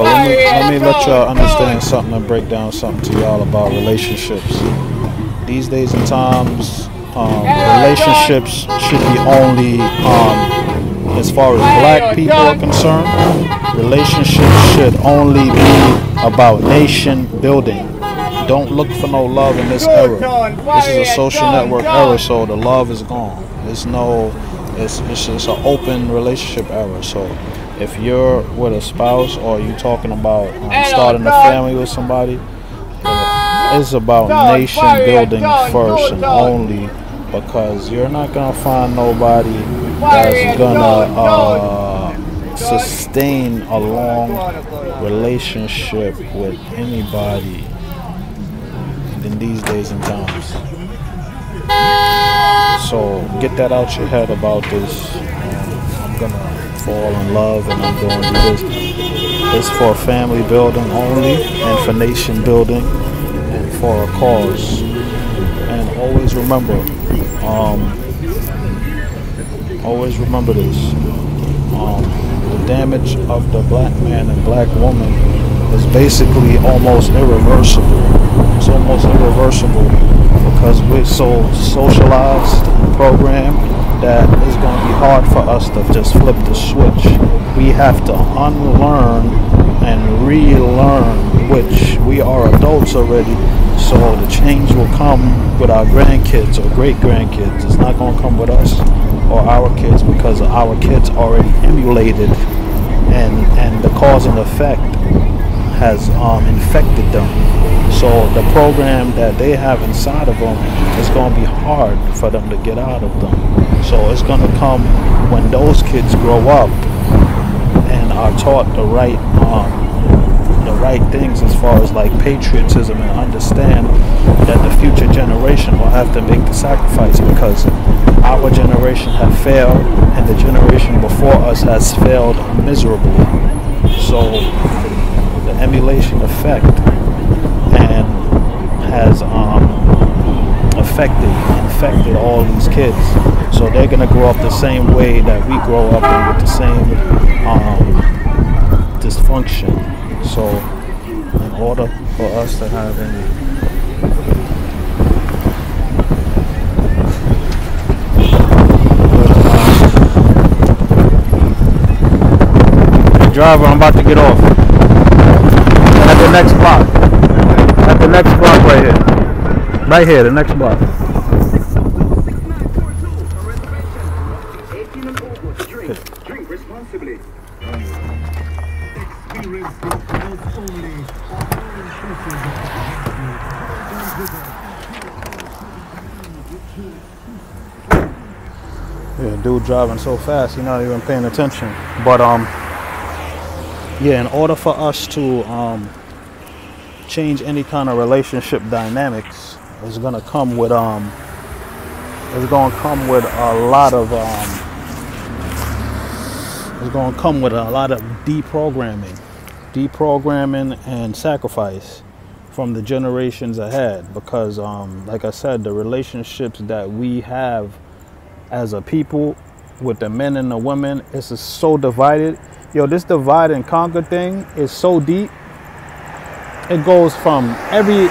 Let me let y'all understand something and break down something to y'all about relationships. These days and times, relationships should be only, as far as black people are concerned, relationships should only be about nation building. Don't look for no love in this era. This is a social network era, so the love is gone. It's just an open relationship era. So if you're with a spouse or you're talking about starting a family with somebody, it's about nation building first and only, because you're not gonna find nobody that's gonna sustain a long relationship with anybody in these days and times. So get that out your head about this. I'm gonna fall in love and I'm going to do this. It's for family building only and for nation building and for a cause. And always remember this. The damage of the black man and black woman is basically almost irreversible. It's almost irreversible because we're so socialized and programmed that it's going to be hard for us to just flip the switch. We have to unlearn and relearn, which we are adults already. So the change will come with our grandkids or great grandkids. It's not going to come with us or our kids, because our kids already emulated, and the cause and effect has infected them. So the program that they have inside of them is going to be hard for them to get out of them. So it's going to come when those kids grow up and are taught the right things as far as like patriotism, and understand that the future generation will have to make the sacrifice, because our generation have failed and the generation before us has failed miserably. So the emulation effect and has infected all these kids. So they're gonna grow up the same way that we grow up, and with the same dysfunction. So in order for us to have any driver, I'm about to get off at the next block. At the next block right here. Right here, the next block. Drink responsibly. Yeah, dude driving so fast, he's not even paying attention. But yeah, in order for us to change any kind of relationship dynamics, it's gonna come with a lot of deprogramming and sacrifice from the generations ahead, because like I said, the relationships that we have as a people with the men and the women is so divided. Yo, this divide and conquer thing is so deep. It goes from every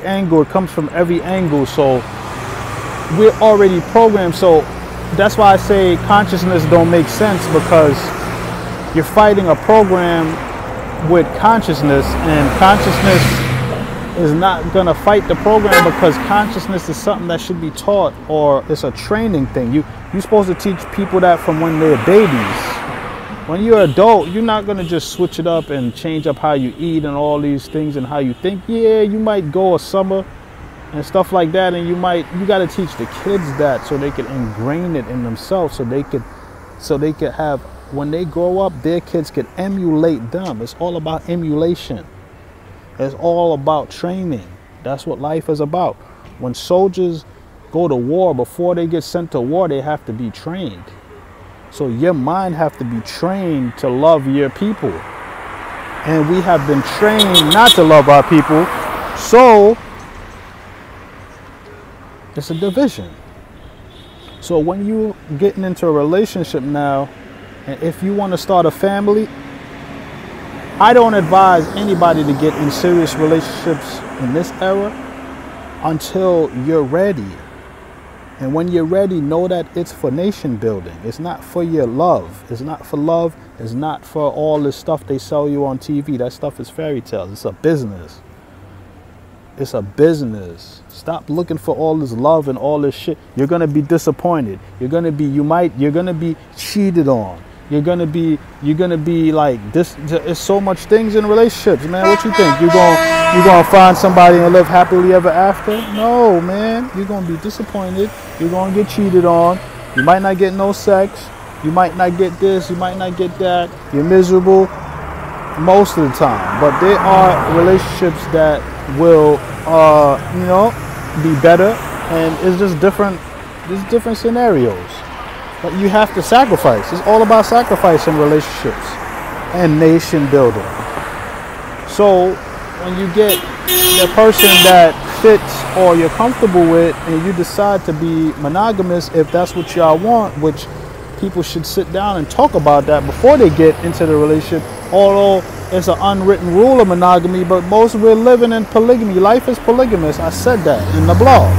angle. It comes from every angle. So we're already programmed. So that's why I say consciousness don't make sense, because you're fighting a program with consciousness, and consciousness is not gonna fight the program, because consciousness is something that should be taught, or it's a training thing. You're supposed to teach people that from when they're babies. When you're an adult, you're not going to just switch it up and change up how you eat and all these things and how you think. Yeah, you might go a summer and stuff like that, and you got to teach the kids that, so they can ingrain it in themselves, so they could have, when they grow up, their kids could emulate them. It's all about emulation. It's all about training. That's what life is about. When soldiers go to war, before they get sent to war, they have to be trained. So your mind have to be trained to love your people. And we have been trained not to love our people. So it's a division. So when you getting into a relationship now, and if you want to start a family, I don't advise anybody to get in serious relationships in this era until you're ready. And when you're ready, know that it's for nation building. It's not for your love. It's not for love. It's not for all this stuff they sell you on TV. That stuff is fairy tales. It's a business. It's a business. Stop looking for all this love and all this shit. You're gonna be disappointed. You're gonna be cheated on. You're gonna be like this. There's so much things in relationships, man. What you think? You're gonna find somebody and live happily ever after? No, man. You're gonna be disappointed. You're gonna get cheated on. You might not get no sex. You might not get this. You might not get that. You're miserable most of the time. But there are relationships that will, be better, and it's just different. There's different scenarios. But you have to sacrifice. It's all about sacrifice in relationships and nation building. So when you get the person that fits or you're comfortable with and you decide to be monogamous, if that's what y'all want, which people should sit down and talk about that before they get into the relationship, although it's an unwritten rule of monogamy, but most we're living in polygamy. Life is polygamous. I said that in the blog.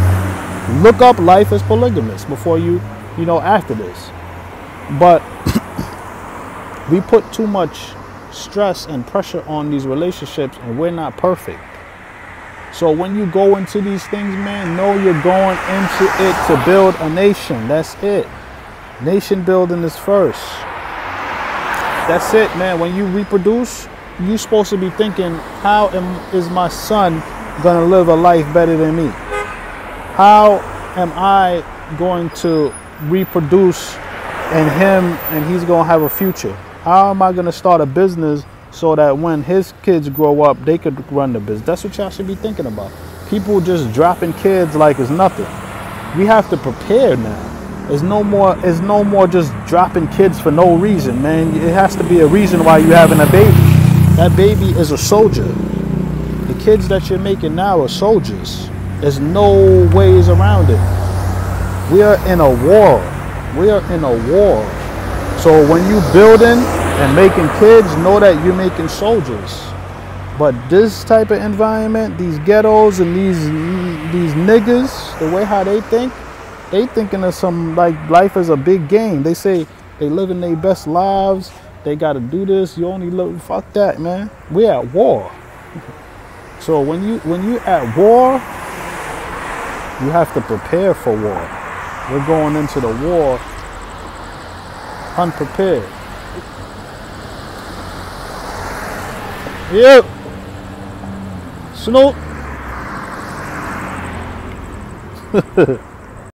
Look up Life is Polygamous before after this. But we put too much stress and pressure on these relationships, and we're not perfect. So when you go into these things, man, know you're going into it to build a nation. That's it. Nation building is first. That's it, man. When you reproduce, you're supposed to be thinking, how is my son gonna live a life better than me? How am I going to reproduce and he's gonna have a future? How am I gonna start a business so that when his kids grow up, they could run the business? That's what y'all should be thinking about. People just dropping kids like it's nothing. We have to prepare now. It's no more just dropping kids for no reason, man. It has to be a reason why you're having a baby. That baby is a soldier. The kids that you're making now are soldiers. There's no ways around it. We are in a war. We are in a war. So when you building and making kids, know that you're making soldiers. But this type of environment, these ghettos and these niggas, the way how they think, they thinking of some, like, life is a big game. They say they living their best lives. They got to do this. You only live. Fuck that, man. We're at war. So when you at war, you have to prepare for war. We're going into the war unprepared. Yep. Snoop.